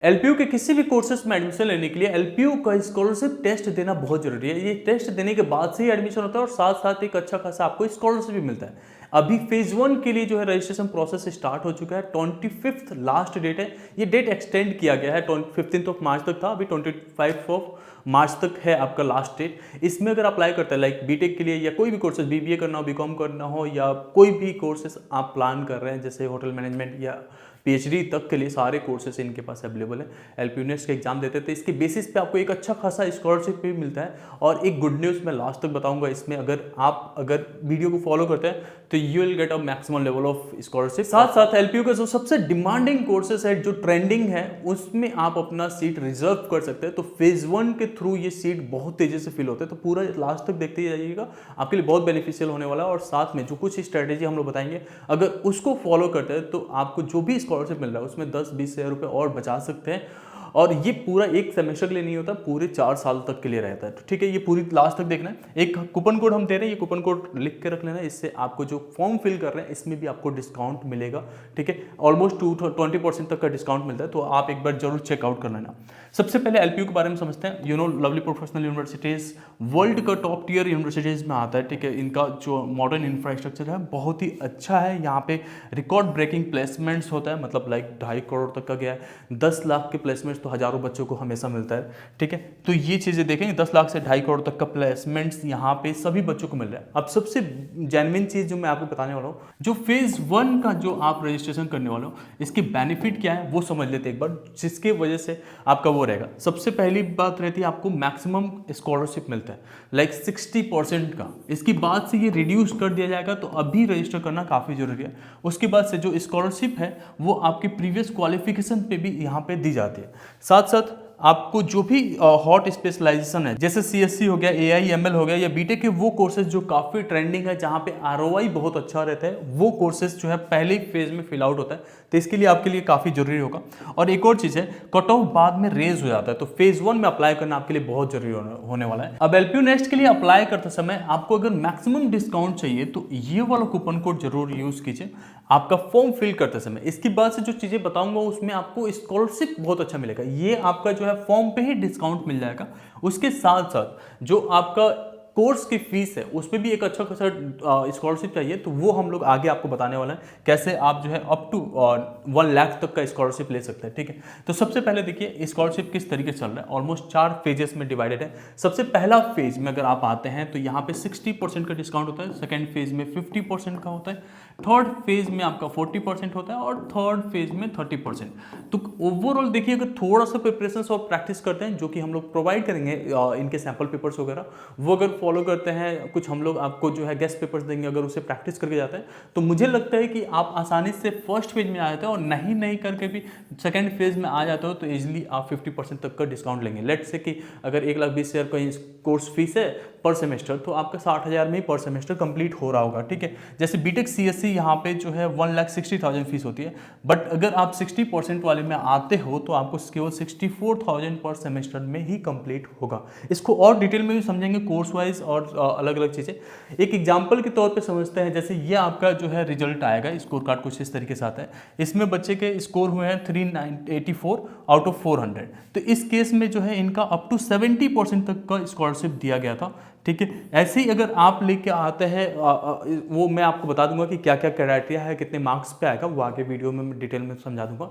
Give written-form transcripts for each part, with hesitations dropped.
LPU के किसी भी कोर्सेज में एडमिशन लेने के लिए एलपीयू का स्कॉलरशिप टेस्ट देना बहुत जरूरी है। ये टेस्ट देने के बाद से ही एडमिशन होता है और साथ साथ एक अच्छा खासा आपको स्कॉलरशिप भी मिलता है। अभी फेज 1 के लिए जो है रजिस्ट्रेशन प्रोसेस स्टार्ट हो चुका है। 25th लास्ट डेट है। ये डेट एक्सटेंड किया गया है, 15th ऑफ मार्च तक था, अभी 25 ऑफ मार्च तक है आपका लास्ट डेट। इसमें अगर अप्लाई करते हैं लाइक बीटेक के लिए या कोई भी कोर्सेज, बीबीए करना हो, बीकॉम करना हो या कोई भी कोर्सेज आप प्लान कर रहे हैं जैसे होटल मैनेजमेंट या पीएचडी तक के लिए सारे कोर्सेज इनके पास अवेलेबल है। एलपीयू नेस्ट का एग्जाम देते थे, इसके बेसिस पे आपको एक अच्छा खासा स्कॉलरशिप भी मिलता है। और एक गुड न्यूज़ मैं लास्ट तक बताऊंगा इसमें, अगर वीडियो को फॉलो करते हैं तो you will get a maximum level of scholarship. साथ साथ एलपीयू का जो सबसे डिमांडिंग कोर्सेज है, जो ट्रेंडिंग है, उसमें आप अपना सीट रिजर्व कर सकते हैं। तो फेज 1 के थ्रू ये सीट बहुत तेजी से फिल होते हैं, तो पूरा लास्ट तक देखते जाइएगा, आपके लिए बहुत बेनिफिशियल होने वाला है। और साथ में जो कुछ स्ट्रेटेजी हम लोग बताएंगे, अगर उसको फॉलो करते हैं तो आपको जो भी स्कॉलरशिप मिल रहा है उसमें 10-20 हज़ार रुपये और बचा सकते हैं। और ये पूरा एक सेमेस्टर के लिए नहीं होता, पूरे 4 साल तक के लिए रहता है। तो ठीक है, ये पूरी लास्ट तक देखना है। एक कूपन कोड हम दे रहे हैं, ये कूपन कोड लिख के रख लेना, इससे आपको जो फॉर्म फिल कर रहे हैं इसमें भी आपको डिस्काउंट मिलेगा। ठीक है, ऑलमोस्ट 20% तक का डिस्काउंट मिलता है, तो आप एक बार जरूर चेकआउट कर लेना। सबसे पहले एलपीयू के बारे में समझते हैं। लवली प्रोफेशनल यूनिवर्सिटीज वर्ल्ड का टॉप टियर यूनिवर्सिटीज में आता है। ठीक है, इनका जो मॉडर्न इंफ्रास्ट्रक्चर है बहुत ही अच्छा है। यहाँ पे रिकॉर्ड ब्रेकिंग प्लेसमेंट्स होता है, मतलब लाइक 2.5 करोड़ तक का गया है। 10 लाख के प्लेसमेंट्स तो हजारों बच्चों को हमेशा मिलता है। ठीक है, तो ये चीज़ें देखेंगे, 10 लाख से 2.5 करोड़ तक का प्लेसमेंट्स यहाँ पे सभी बच्चों को मिल रहा है। अब सबसे जेन्युइन चीज़ जो मैं आपको बताने वाला हूँ, जो फेज 1 का जो आप रजिस्ट्रेशन करने वाले हो, इसके बेनिफिट क्या है वो समझ लेते हैं एक बार, जिसके वजह से आपका वो रहेगा। सबसे पहली बात रहती है आपको मैक्सिमम स्कॉलरशिप मिलता है लाइक 60% का। इसकी बाद से ये रिड्यूस कर दिया जाएगा, तो अभी रजिस्टर करना काफ़ी जरूरी है। उसके बाद से जो स्कॉलरशिप है वो आपके प्रीवियस क्वालिफिकेशन पे भी यहाँ पे दी जाती है। साथ साथ आपको जो भी हॉट स्पेशलाइजेशन है, जैसे सीएससी हो गया, एआईएमएल हो गया या बीटेक के वो कोर्सेज जो काफ़ी ट्रेंडिंग है, जहाँ पे आरओआई बहुत अच्छा रहता है, वो कोर्सेज जो है पहले फेज में फिल आउट होता है, तो इसके लिए आपके लिए काफ़ी जरूरी होगा। और एक और चीज़ है, कट ऑफ बाद में रेज हो जाता है, तो फेज 1 में अप्लाई करना आपके लिए बहुत जरूरी होने वाला है। अब एलपीयू नेस्ट के लिए अप्लाई करते समय आपको अगर मैक्सिमम डिस्काउंट चाहिए तो ये वाला कूपन कोड जरूर यूज कीजिए आपका फॉर्म फिल करते समय। इसके बाद से जो चीज़ें बताऊंगा उसमें आपको स्कॉलरशिप बहुत अच्छा मिलेगा। ये आपका जो है फॉर्म पे ही डिस्काउंट मिल जाएगा। उसके साथ साथ जो आपका कोर्स की फीस है उस पर भी एक अच्छा खासा स्कॉलरशिप चाहिए, तो वो हम लोग आगे आपको बताने वाला है कैसे आप जो है अप टू 1 लाख तक का स्कॉलरशिप ले सकते हैं। ठीक है, तो सबसे पहले देखिए स्कॉलरशिप किस तरीके से चल रहा है। ऑलमोस्ट 4 फेजेस में डिवाइडेड है। सबसे पहला फेज में अगर आप आते हैं तो यहाँ पे 60% का डिस्काउंट होता है, सेकेंड फेज में 50% का होता है, थर्ड फेज में आपका 40% होता है और थर्ड फेज में 30%। तो ओवरऑल देखिए, अगर थोड़ा सा प्रिपरेशन और प्रैक्टिस करते हैं, जो कि हम लोग प्रोवाइड करेंगे इनके सैम्पल पेपर्स वगैरह, वो अगर फॉलो करते हैं, कुछ हम लोग आपको जो है गेस्ट पेपर्स देंगे, अगर उसे प्रैक्टिस करके जाते हैं तो मुझे लगता है कि आप आसानी से फर्स्ट फेज में आ जाते हैं, और नहीं करके भी सेकेंड फेज में आ जाते हो तो इजिली आप 50% तक का डिस्काउंट लेंगे। लेट्स से कि अगर 1,20,000 का कोर्स फीस है पर सेमेस्टर, तो आपका 60,000 में ही पर सेमेस्टर कंप्लीट हो रहा होगा। ठीक है, जैसे बीटेक सीएससी यहाँ पे जो है 1,60,000 फीस होती है, बट अगर आप 60% वाले में आते हो तो आपको केवल 64,000 पर सेमेस्टर में ही कंप्लीट होगा। इसको और डिटेल में भी समझेंगे कोर्स वाइज और अलग अलग चीज़ें। एक एग्जाम्पल के तौर पे समझते हैं, जैसे ये आपका जो है रिजल्ट आएगा, स्कोर कार्ड कुछ इस तरीके से आता है। इसमें बच्चे के स्कोर हुए हैं 384 आउट ऑफ 400। तो इस केस में जो है इनका अप टू 70% तक का स्कॉलरशिप दिया गया था। ठीक है, ऐसे ही अगर आप लेके आते हैं, वो मैं आपको बता दूंगा कि क्या क्या क्राइटेरिया है, कितने मार्क्स पे आएगा, वो आगे वीडियो में डिटेल में समझा दूंगा।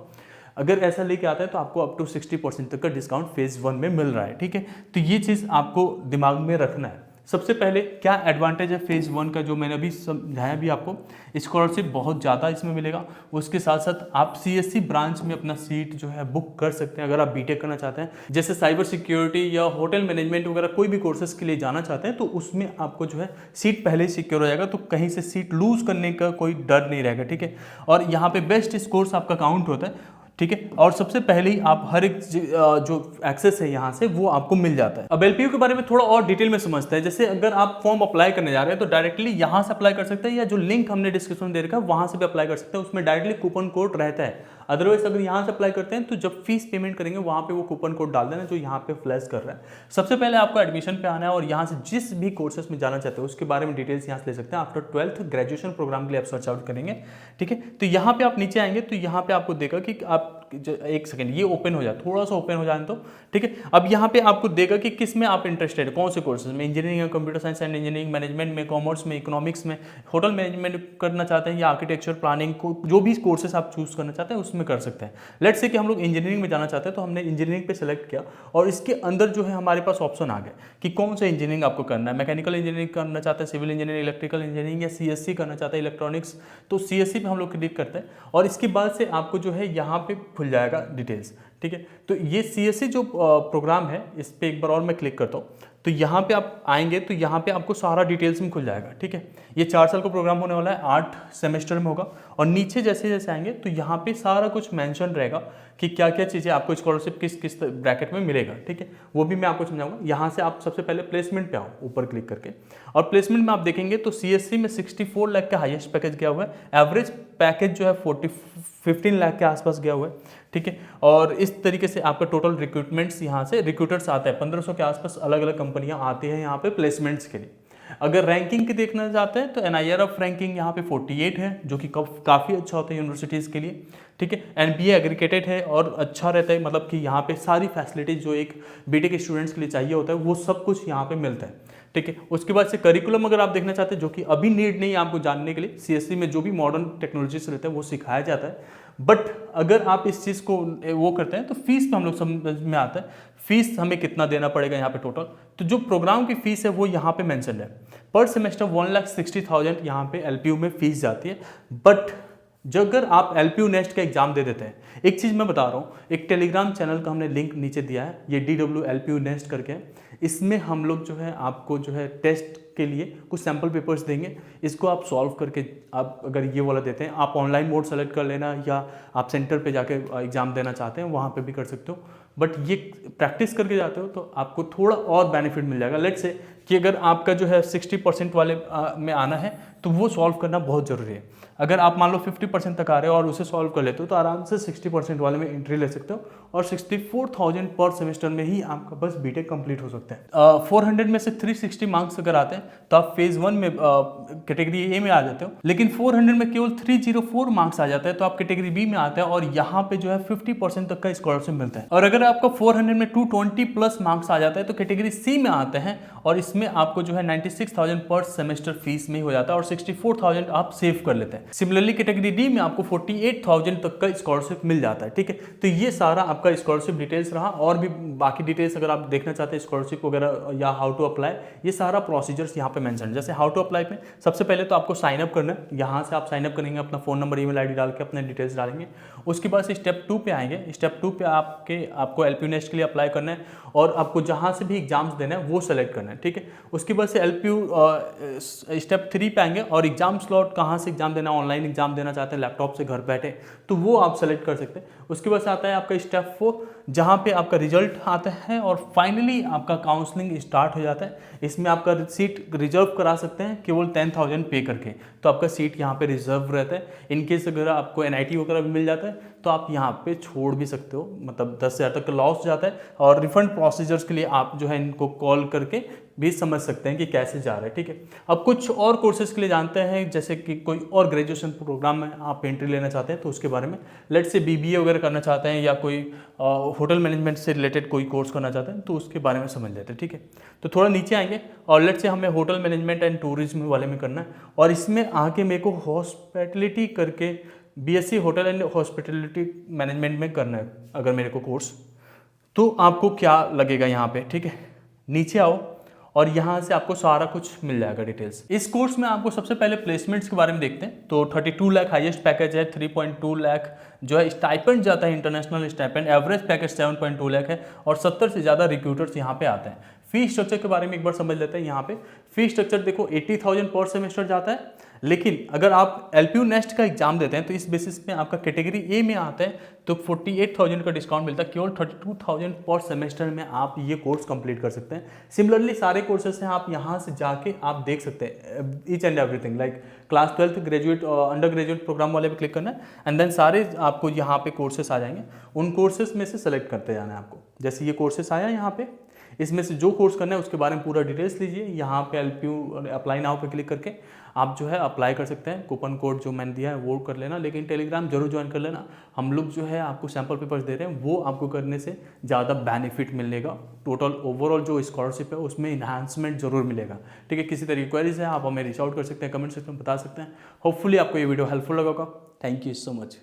अगर ऐसा लेके आता है तो आपको अप टू 60% तक का डिस्काउंट फेज 1 में मिल रहा है। ठीक है, तो ये चीज़ आपको दिमाग में रखना है। सबसे पहले क्या एडवांटेज है फेज 1 का, जो मैंने अभी समझाया भी आपको, स्कॉलरशिप बहुत ज़्यादा इसमें मिलेगा। उसके साथ साथ आप सीएससी ब्रांच में अपना सीट जो है बुक कर सकते हैं अगर आप बीटेक करना चाहते हैं। जैसे साइबर सिक्योरिटी या होटल मैनेजमेंट वगैरह कोई भी कोर्सेज के लिए जाना चाहते हैं तो उसमें आपको जो है सीट पहले ही सिक्योर हो जाएगा, तो कहीं से सीट लूज करने का कोई डर नहीं रहेगा। ठीक है, और यहाँ पे बेस्ट स्कोर्स आपका काउंट होता है। ठीक है, और सबसे पहले ही आप हर एक जो एक्सेस है यहाँ से वो आपको मिल जाता है। अब एलपीयू के बारे में थोड़ा और डिटेल में समझते हैं। जैसे अगर आप फॉर्म अप्लाई करने जा रहे हैं तो डायरेक्टली यहाँ से अप्लाई कर सकते हैं, या जो लिंक हमने डिस्क्रिप्शन में दे रखा है वहाँ से भी अप्लाई कर सकते हैं, उसमें डायरेक्टली कूपन कोड रहता है। अदरवाइज अगर यहाँ से अप्लाई करते हैं तो जब फीस पेमेंट करेंगे वहाँ पे वो कूपन कोड डाल देना जो यहाँ पे फ्लैश कर रहा है। सबसे पहले आपको एडमिशन पे आना है और यहाँ से जिस भी कोर्सेज में जाना चाहते हो उसके बारे में डिटेल्स यहाँ से ले सकते हैं। आफ्टर 12th ग्रेजुएशन प्रोग्राम के लिए आप सर्च आउट करेंगे। ठीक है, तो यहाँ पे आप नीचे आएंगे तो यहाँ पे आपको देखा कि आप एक सेकंड ये ओपन हो जाए, थोड़ा सा ओपन हो जाए तो ठीक है। अब यहाँ पे आपको देगा कि किस में आप इंटरेस्टेड है, कौन से कोर्सेज में, engineering, computer science and engineering, management में, कॉमर्स में, इकोनॉमिक्स में, होटल मैनेजमेंट करना चाहते हैं या आर्किटेक्चर प्लानिंग को, जो भी कोर्सेज आप चूज करना चाहते हैं उसमें कर सकते हैं। लेट्स से कि हम लोग इंजीनियरिंग में जाना चाहते हैं तो हमने इंजीनियरिंग पे सेलेक्ट किया और इसके अंदर जो है हमारे पास ऑप्शन आ गए कि कौन सा इंजीनियरिंग आपको करना है, मैकेनिकल इंजीनियरिंग करना चाहते हैं, सिविल इंजीनियरिंग, इलेक्ट्रिकल इंजीनियरिंग या सीएससी करना चाहते हैं इलेक्ट्रॉनिक्स, तो सीएससी पे हम लोग क्लिक करते हैं और इसके बाद से आपको जो है यहाँ पे खुल जाएगा डिटेल्स, ठीक है। तो ये सीएससी जो प्रोग्राम है इस पर एक बार और मैं क्लिक करता हूँ तो यहाँ पे आप आएंगे तो यहाँ पे आपको सारा डिटेल्स में खुल जाएगा, ठीक है। ये 4 साल का प्रोग्राम होने वाला है, 8 सेमेस्टर में होगा और नीचे जैसे जैसे आएंगे तो यहाँ पे सारा कुछ मेंशन रहेगा कि क्या क्या चीज़ें आपको स्कॉलरशिप किस किस ब्रैकेट में मिलेगा, ठीक है। वो भी मैं आपको समझाऊंगा। यहाँ से आप सबसे पहले प्लेसमेंट पे आओ, ऊपर क्लिक करके, और प्लेसमेंट में आप देखेंगे तो सीएससी में 64 लाख का हाईएस्ट पैकेज गया हुआ है, एवरेज पैकेज जो है 15 लाख के आसपास गया हुआ है, ठीक है। और इस तरीके से आपका टोटल रिक्रूटमेंट्स यहाँ से रिक्रूटर्स आते हैं 1500 के आसपास, अलग अलग कंपनियां आती हैं यहाँ पे प्लेसमेंट्स के लिए। अगर रैंकिंग की देखना चाहते हैं तो NIRF रैंकिंग यहाँ पे 48 है, जो कि काफ़ी अच्छा होता है यूनिवर्सिटीज़ के लिए, ठीक है। NBA एग्रीगेटेड है और अच्छा रहता है, मतलब कि यहाँ पे सारी फैसिलिटीज जो एक बीटेक के स्टूडेंट्स के लिए चाहिए होता है वो सब कुछ यहाँ पे मिलता है, ठीक है। उसके बाद से करिकुलम अगर आप देखना चाहते हैं, जो कि अभी नीड नहीं है आपको जानने के लिए, सीएससी में जो भी मॉडर्न टेक्नोलॉजीज रहते हैं वो सिखाया जाता है। बट अगर आप इस चीज़ को वो करते हैं तो फीस पे हम लोग समझ में आता है, फीस हमें कितना देना पड़ेगा यहाँ पे टोटल। तो जो प्रोग्राम की फीस है वो यहाँ पे मेंशन है, पर सेमेस्टर 1,60,000 यहाँ पे LPU में फीस जाती है। बट जो अगर आप LPU नेस्ट का एग्जाम दे देते हैं, एक चीज़ मैं बता रहा हूँ, एक टेलीग्राम चैनल का हमने लिंक नीचे दिया है, ये DW LPU नेस्ट करके, इसमें हम लोग जो है आपको जो है टेस्ट के लिए कुछ सैम्पल पेपर्स देंगे, इसको आप सॉल्व करके, आप अगर ये वाला देते हैं, आप ऑनलाइन मोड सेलेक्ट कर लेना या आप सेंटर पे जाके एग्जाम देना चाहते हैं वहाँ पे भी कर सकते हो। बट ये प्रैक्टिस करके जाते हो तो आपको थोड़ा और बेनिफिट मिल जाएगा। लेट्स से कि अगर आपका जो है 60% वाले में आना है तो वो सॉल्व करना बहुत ज़रूरी है। अगर आप मान लो 50% तक आ रहे हो और उसे सॉल्व कर लेते हो तो आराम से 60% वाले में एंट्री ले सकते हो और 64,000 पर सेमेस्टर में ही आपका बस बीटेक कंप्लीट हो सकता है। 400 में से 360 मार्क्स अगर आते हैं तो आप फेज 1 में कैटेगरी ए में आ जाते हो, लेकिन 400 में केवल 304 मार्क्स आ जाता है तो आप कैटेगरी बी में आते हैं और यहाँ पे जो है 50% तक का स्कॉलरशिप मिलता है। और अगर आपका 400 में 220 प्लस मार्क्स आ जाता है तो कैटेगरी सी में आते हैं और इसमें आपको जो है 96,000 पर सेमेस्टर फीस में हो जाता है और 64,000 आप सेव कर लेते हैं। सिमिलरली कैटेगरी डी में आपको 48,000 तक का स्कॉलरशिप मिल जाता है, ठीक है। तो ये सारा आपका स्कॉलरशिप डिटेल्स रहा, और भी बाकी डिटेल्स अगर आप देखना चाहते हैं स्कॉलरशिप वगैरह या हाउ टू अप्लाई, ये सारा प्रोसीजर्स यहाँ पे मेंशन। जैसे हाउ टू अप्लाई में सबसे पहले तो आपको साइन अप करना है, यहाँ से आप साइन अप करेंगे, अपना फोन नंबर ईमेल आईडी डाल के अपने डिटेल्स डालेंगे। उसके बाद से स्टेप 2 पे आएंगे। स्टेप 2 पे आपको LPU नेस्ट के लिए अप्लाई करना है और आपको जहाँ से भी एग्जाम्स देना है वो सेलेक्ट करना है, ठीक है। उसके बाद से LPU स्टेप 3 पे आएंगे और एग्जाम स्लॉट कहाँ से एग्जाम देना, ऑनलाइन एग्जाम देना चाहते हैं लैपटॉप से घर बैठे तो वो आप सेलेक्ट कर सकते हैं। उसके बाद से आता है आपका स्टेप 4 जहाँ पे आपका रिजल्ट आता है और फाइनली आपका काउंसलिंग स्टार्ट हो जाता है। इसमें आपका सीट रिजर्व करा सकते हैं केवल 10,000 पे करके, तो आपका सीट यहाँ पे रिजर्व रहता है। इनकेस अगर आपको NIT वगैरह भी मिल जाता है तो आप यहाँ पे छोड़ भी सकते हो, मतलब 10,000 तक का लॉस जाता है। और रिफंड प्रोसीजर्स के लिए आप जो है इनको कॉल करके भी समझ सकते हैं कि कैसे जा रहा है, ठीक है। अब कुछ और कोर्सेज के लिए जानते हैं, जैसे कि कोई और ग्रेजुएशन प्रोग्राम में आप एंट्री लेना चाहते हैं तो उसके बारे में, लेट्स से BBA वगैरह करना चाहते हैं या कोई होटल मैनेजमेंट से रिलेटेड कोई कोर्स करना चाहते हैं तो उसके बारे में समझ लेते हैं, ठीक है। तो थोड़ा नीचे आएंगे और लेट्स से हमें होटल मैनेजमेंट एंड टूरिज्म वाले में करना है और इसमें आके मेरे को हॉस्पिटलिटी करके BSc hotel and hospitality management में करना है अगर मेरे को कोर्स, तो आपको क्या लगेगा यहाँ पे, ठीक है। नीचे आओ और यहाँ से आपको सारा कुछ मिल जाएगा डिटेल्स। इस कोर्स में आपको सबसे पहले प्लेसमेंट्स के बारे में देखते हैं। तो 32 लाख हाईएस्ट पैकेज है, 3.2 लाख जो है स्टाइपेंड जाता है, international stipend. Average package 7.2 lakh है और 70 से ज़्यादा रिक्रूटर्स यहाँ पे आते हैं। फी स्ट्रक्चर के बारे में एक बार समझ लेते हैं। यहाँ पे फी स्ट्रक्चर देखो 80,000 पर सेमेस्टर जाता है, लेकिन अगर आप LPU नेस्ट का एग्जाम देते हैं तो इस बेसिस पे आपका कैटेगरी ए में आता है तो 48,000 का डिस्काउंट मिलता है। केवल 32,000 पर सेमेस्टर में आप ये कोर्स कंप्लीट कर सकते हैं। सिमिलरली सारे कोर्सेस हैं, आप यहाँ से जाके आप देख सकते हैं each and everything, like class 12 graduate undergraduate program वाले पे क्लिक करना है एंड देन सारे आपको यहाँ पे कोर्सेस आ जाएंगे। उन कोर्सेस में से सेलेक्ट करते जाना है आपको। जैसे ये कोर्सेस आया यहाँ पे, इसमें से जो कोर्स करना है उसके बारे में पूरा डिटेल्स लीजिए, यहाँ पे LPU अप्लाई नाउ पे क्लिक करके आप जो है अप्लाई कर सकते हैं। कूपन कोड जो मैंने दिया है वो कर लेना, लेकिन टेलीग्राम जरूर ज्वाइन कर लेना। हम लोग जो है आपको सैम्पल पेपर्स दे रहे हैं, वो आपको करने से ज़्यादा बेनिफिट मिलेगा। टोटल ओवरऑल जो स्कॉलरशिप है उसमें इन्हांसमेंट जरूर मिलेगा। ठीक है, किसी तरह की क्वेरीज है आप हमें रीच आउट कर सकते हैं, कमेंट सेक्शन में बता सकते हैं। होपफुली आपको ये वीडियो हेल्पफुल लगा होगा। Thank you so much.